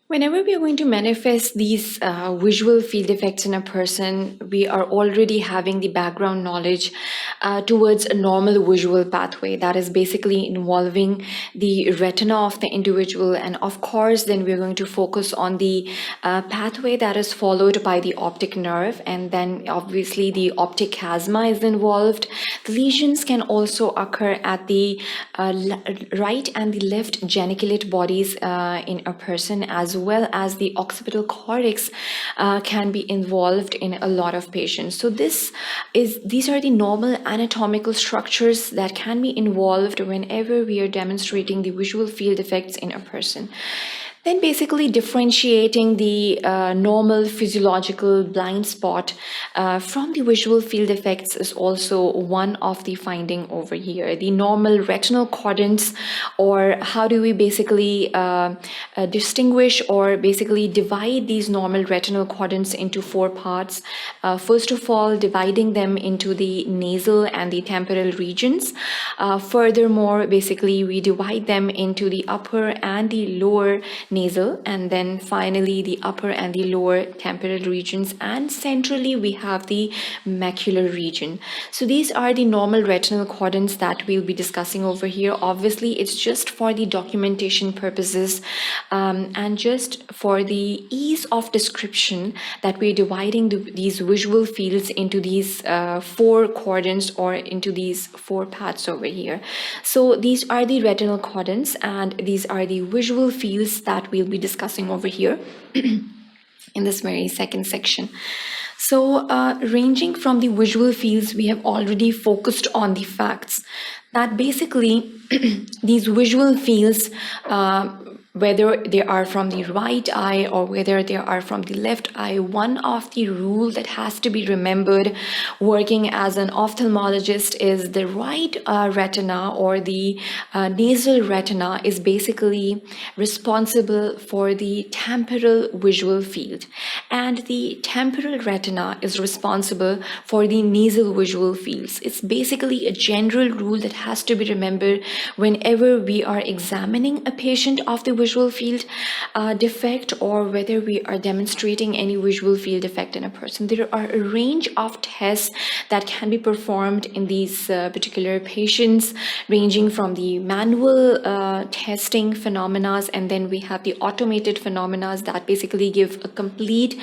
Whenever we are going to manifest these visual field effects in a person, we are already having the background knowledge towards a normal visual pathway that is basically involving the retina of the individual. And of course, then we're going to focus on the pathway that is followed by the optic nerve. And then obviously the optic chiasma is involved. The lesions can also occur at the right and the left geniculate bodies in a person, as well as the occipital cortex can be involved in a lot of patients. So these are the normal anatomical structures that can be involved whenever we are demonstrating the visual field effects in a person. Then basically differentiating the normal physiological blind spot from the visual field effects is also one of the finding over here. The normal retinal quadrants, or how do we basically distinguish or basically divide these normal retinal quadrants into four parts. First of all, dividing them into the nasal and the temporal regions. Furthermore, basically we divide them into the upper and the lower nasal, and then finally the upper and the lower temporal regions, and centrally we have the macular region. So these are the normal retinal quadrants that we'll be discussing over here. Obviously it's just for the documentation purposes and just for the ease of description that we're dividing these visual fields into these four quadrants, or into these four paths over here. So these are the retinal quadrants, and these are the visual fields that we'll be discussing over here in this very second section. So ranging from the visual fields, we have already focused on the facts that basically these visual fields, whether they are from the right eye or whether they are from the left eye, one of the rules that has to be remembered working as an ophthalmologist is the right retina, or the nasal retina, is basically responsible for the temporal visual field, and the temporal retina is responsible for the nasal visual fields. It's basically a general rule that has to be remembered whenever we are examining a patient of the visual field defect, or whether we are demonstrating any visual field defect in a person. There are a range of tests that can be performed in these particular patients, ranging from the manual testing phenomena, and then we have the automated phenomena that basically give a complete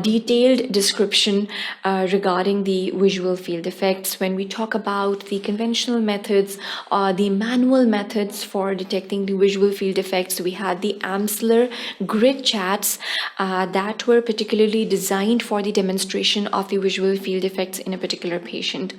detailed description regarding the visual field effects. When we talk about the conventional methods, the manual methods for detecting the visual field effects, we had the Amsler grid charts that were particularly designed for the demonstration of the visual field effects in a particular patient.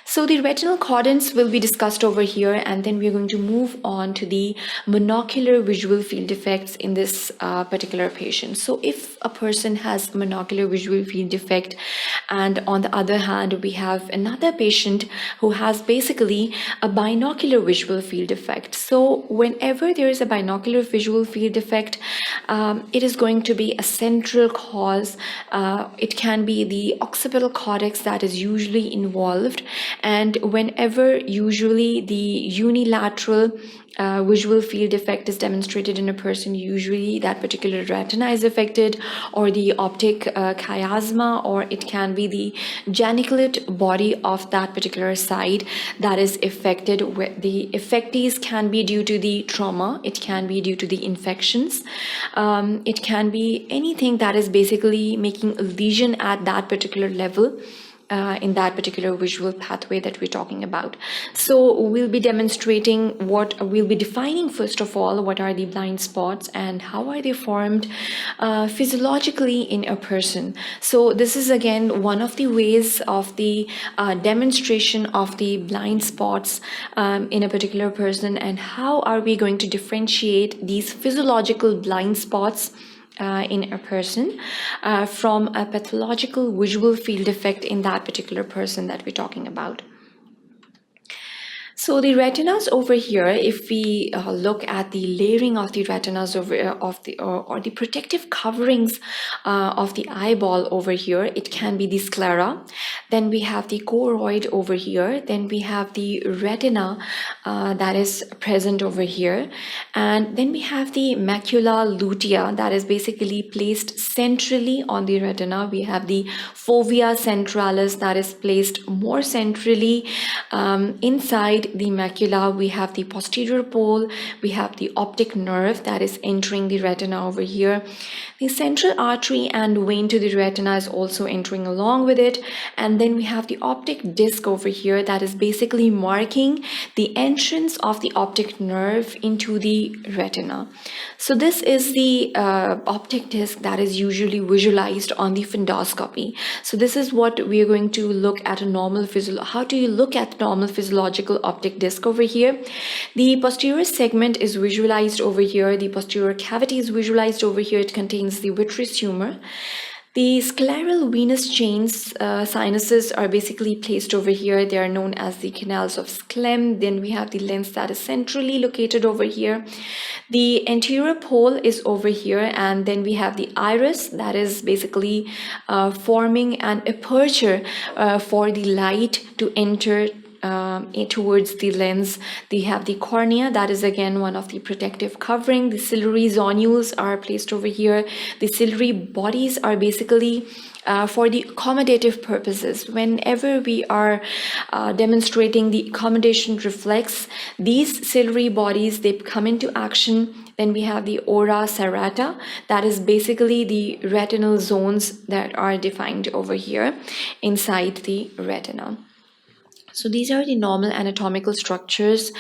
So the retinal quadrants will be discussed over here, and then we're going to move on to the monocular visual field effects in this particular patient. So if a person has monocular visual field defect, and on the other hand we have another patient who has basically a binocular visual field defect. So whenever there is a binocular visual field defect, it is going to be a central cause. It can be the occipital cortex that is usually involved, and whenever usually the unilateral visual field effect is demonstrated in a person, usually that particular retina is affected, or the optic chiasma, or it can be the geniculate body of that particular side that is affected. The effectees can be due to the trauma, it can be due to the infections, it can be anything that is basically making a lesion at that particular level in that particular visual pathway that we're talking about. So we'll be demonstrating we'll be defining first of all what are the blind spots and how are they formed physiologically in a person. So this is again one of the ways of the demonstration of the blind spots in a particular person, and how are we going to differentiate these physiological blind spots in a person from a pathological visual field defect in that particular person that we're talking about. So the retinas over here, if we look at the layering of the retinas over or the protective coverings of the eyeball over here, it can be the sclera. Then we have the choroid over here. Then we have the retina that is present over here, and then we have the macula lutea that is basically placed centrally on the retina. We have the fovea centralis that is placed more centrally inside the macula. We have the posterior pole, we have the optic nerve that is entering the retina over here. The central artery and vein to the retina is also entering along with it. And then we have the optic disc over here that is basically marking the entrance of the optic nerve into the retina. So this is the optic disc that is usually visualized on the fundoscopy. So this is what we are going to look at a normal how do you look at normal physiological optic disc over here. The posterior segment is visualized over here. The posterior cavity is visualized over here. It contains the vitreous humor. The scleral venous chains, sinuses are basically placed over here. They are known as the canals of Schlem. Then we have the lens that is centrally located over here. The anterior pole is over here, and then we have the iris that is basically forming an aperture for the light to enter towards the lens. They have the cornea that is again one of the protective covering. The ciliary zonules are placed over here. The ciliary bodies are basically for the accommodative purposes. Whenever we are demonstrating the accommodation reflex, these ciliary bodies, they come into action. Then we have the ora serrata, that is basically the retinal zones that are defined over here inside the retina. So these are the normal anatomical structures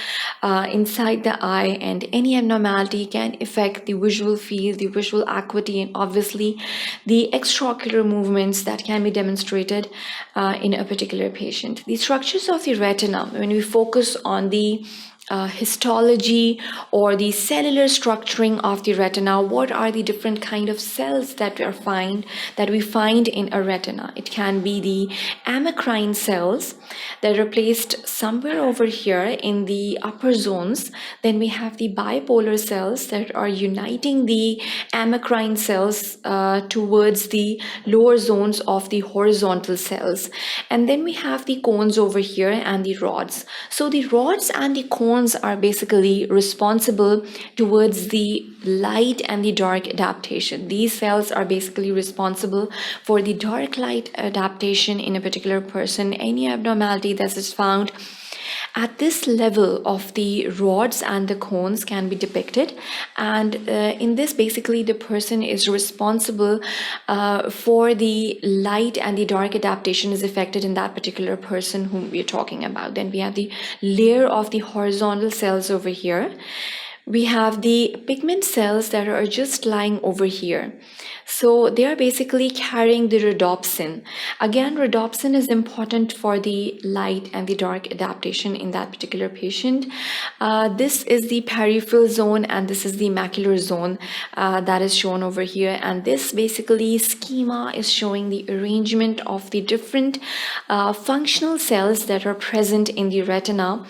inside the eye, and any abnormality can affect the visual field, the visual acuity, and obviously the extraocular movements that can be demonstrated in a particular patient. The structures of the retina, when we focus on the histology or the cellular structuring of the retina, what are the different kind of cells that we find in a retina? It can be the amacrine cells that are placed somewhere over here in the upper zones. Then we have the bipolar cells that are uniting the amacrine cells towards the lower zones of the horizontal cells. And then we have the cones over here and the rods. So the rods and the cones are basically responsible towards the light and the dark adaptation. These cells are basically responsible for the dark light adaptation in a particular person. Any abnormality that is found at this level of the rods and the cones can be depicted, and in this basically the person is responsible for the light and the dark adaptation is affected in that particular person whom we are talking about. Then we have the layer of the horizontal cells over here. We have the pigment cells that are just lying over here. So they are basically carrying the rhodopsin. Again, rhodopsin is important for the light and the dark adaptation in that particular patient. This is the peripheral zone, and this is the macular zone that is shown over here. And this basically schema is showing the arrangement of the different functional cells that are present in the retina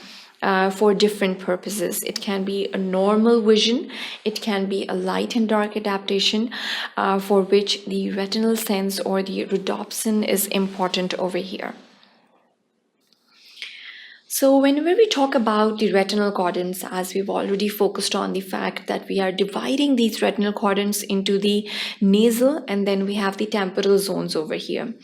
for different purposes. It can be a normal vision, it can be a light and dark adaptation for which the retinal sense or the rhodopsin is important over here. So whenever we talk about the retinal quadrants, as we've already focused on the fact that we are dividing these retinal quadrants into the nasal and then we have the temporal zones over here.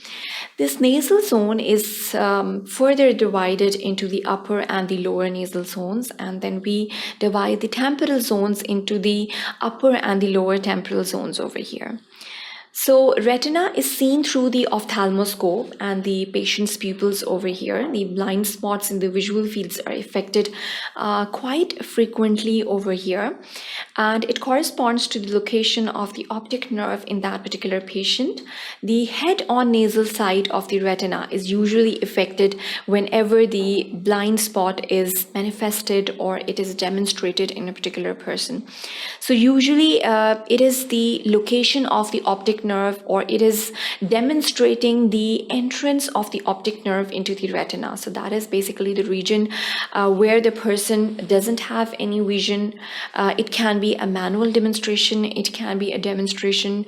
This nasal zone is further divided into the upper and the lower nasal zones, and then we divide the temporal zones into the upper and the lower temporal zones over here. So retina is seen through the ophthalmoscope and the patient's pupils over here. The blind spots in the visual fields are affected quite frequently over here, and it corresponds to the location of the optic nerve in that particular patient. The head-on nasal side of the retina is usually affected whenever the blind spot is manifested or it is demonstrated in a particular person. So usually it is the location of the optic nerve, or it is demonstrating the entrance of the optic nerve into the retina. So that is basically the region where the person doesn't have any vision. It can be a manual demonstration, it can be a demonstration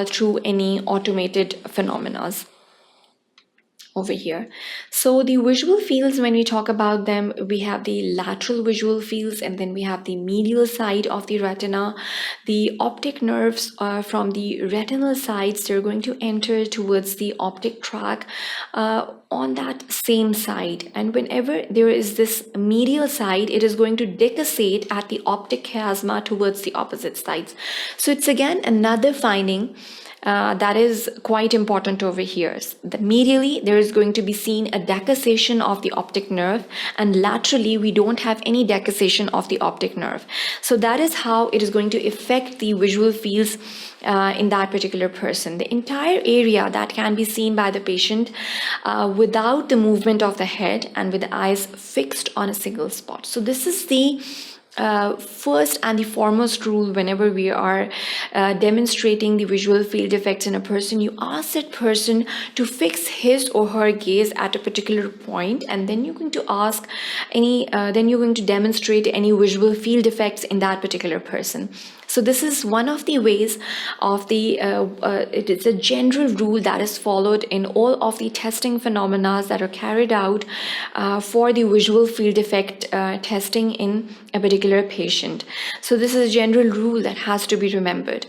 through any automated phenomena over here. So the visual fields, when we talk about them, we have the lateral visual fields, and then we have the medial side of the retina. The optic nerves from the retinal sides, they're going to enter towards the optic tract on that same side. And whenever there is this medial side, it is going to decussate at the optic chiasma towards the opposite sides. So it's again another finding that is quite important over here. That medially, there is going to be seen a decussation of the optic nerve, and laterally, we don't have any decussation of the optic nerve. So that is how it is going to affect the visual fields in that particular person. The entire area that can be seen by the patient without the movement of the head and with the eyes fixed on a single spot. So this is the first and the foremost rule whenever we are demonstrating the visual field effects in a person. You ask that person to fix his or her gaze at a particular point, and then you're going to ask then you're going to demonstrate any visual field effects in that particular person. So this is one of the ways of the, it is a general rule that is followed in all of the testing phenomena that are carried out for the visual field effect testing in a particular patient. So this is a general rule that has to be remembered.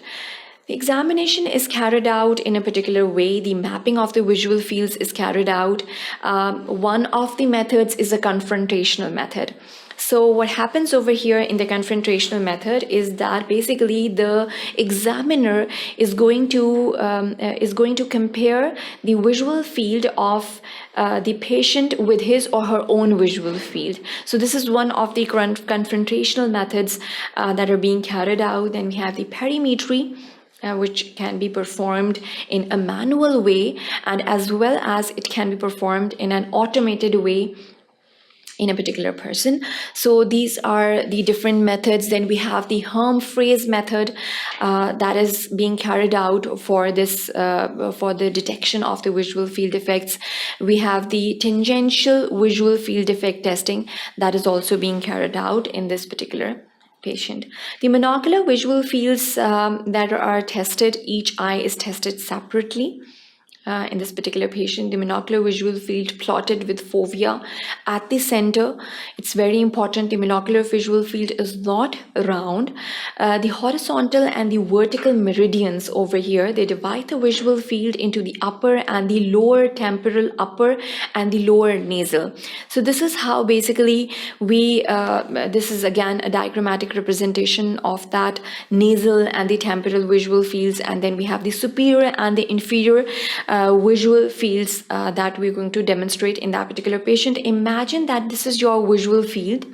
The examination is carried out in a particular way. The mapping of the visual fields is carried out. One of the methods is a confrontational method. So what happens over here in the confrontational method is that basically the examiner is going to compare the visual field of the patient with his or her own visual field. So this is one of the confrontational methods that are being carried out. Then we have the perimetry, which can be performed in a manual way, and as well as it can be performed in an automated way in a particular person. So these are the different methods. Then we have the Herm phrase method that is being carried out for this for the detection of the visual field effects. We have the tangential visual field effect testing that is also being carried out in this particular patient. The monocular visual fields that are tested, each eye is tested separately. In this particular patient, the monocular visual field plotted with fovea at the center. It's very important. The monocular visual field is not round. The horizontal and the vertical meridians over here, they divide the visual field into the upper and the lower temporal upper and the lower nasal. So this is how basically we, this is again a diagrammatic representation of that nasal and the temporal visual fields. And then we have the superior and the inferior visual fields that we're going to demonstrate in that particular patient. Imagine that this is your visual field.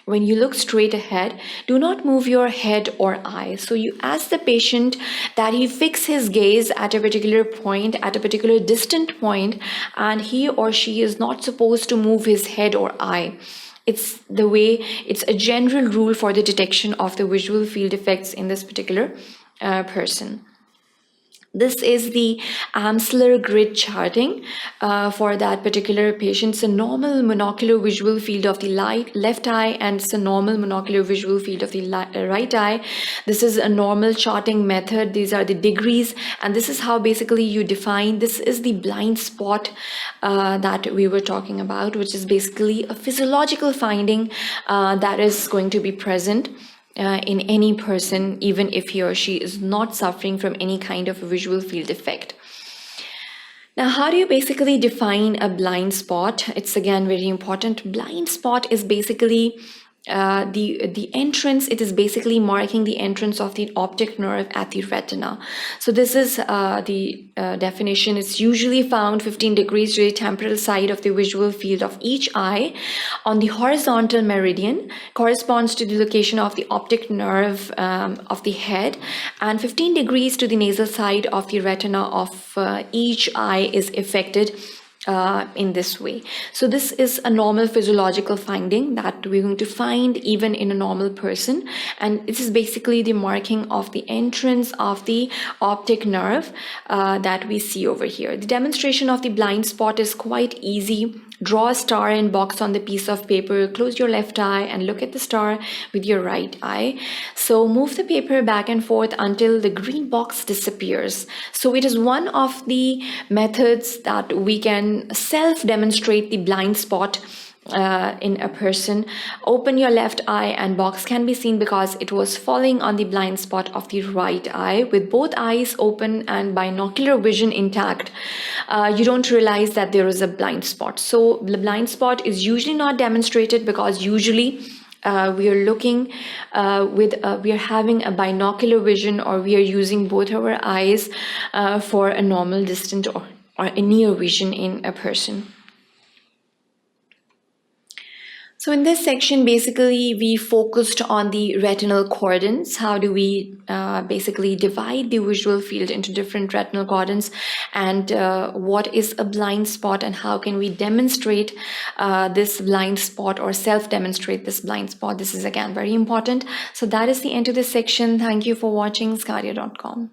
When you look straight ahead, do not move your head or eye. So you ask the patient that he fix his gaze at a particular point, at a particular distant point, and he or she is not supposed to move his head or eye. It's the way, it's a general rule for the detection of the visual field effects in this particular person. This is the Amsler grid charting for that particular patient. It's a normal monocular visual field of the left eye, and it's a normal monocular visual field of the right eye. This is a normal charting method. These are the degrees, and this is how basically you define. This is the blind spot that we were talking about, which is basically a physiological finding that is going to be present in any person, even if he or she is not suffering from any kind of a visual field effect. Now, how do you basically define a blind spot? It's again very important. Blind spot is basically the entrance. It is basically marking the entrance of the optic nerve at the retina. So this is the definition. It's usually found 15 degrees to the temporal side of the visual field of each eye on the horizontal meridian, corresponds to the location of the optic nerve of the head, and 15 degrees to the nasal side of the retina of each eye is affected in this way. So this is a normal physiological finding that we're going to find even in a normal person, and this is basically the marking of the entrance of the optic nerve that we see over here. The demonstration of the blind spot is quite easy. Draw a star and box on the piece of paper, close your left eye and look at the star with your right eye. So move the paper back and forth until the green box disappears. So it is one of the methods that we can self-demonstrate the blind spot in a person. Open your left eye and box can be seen because it was falling on the blind spot of the right eye. With both eyes open and binocular vision intact, you don't realize that there is a blind spot. So the blind spot is usually not demonstrated because usually we are looking we are having a binocular vision, or we are using both our eyes for a normal distant or a near vision in a person. So in this section, basically, we focused on the retinal quadrants. How do we basically divide the visual field into different retinal quadrants, and what is a blind spot, and how can we demonstrate this blind spot or self-demonstrate this blind spot? This is, again, very important. So that is the end of this section. Thank you for watching sqadia.com.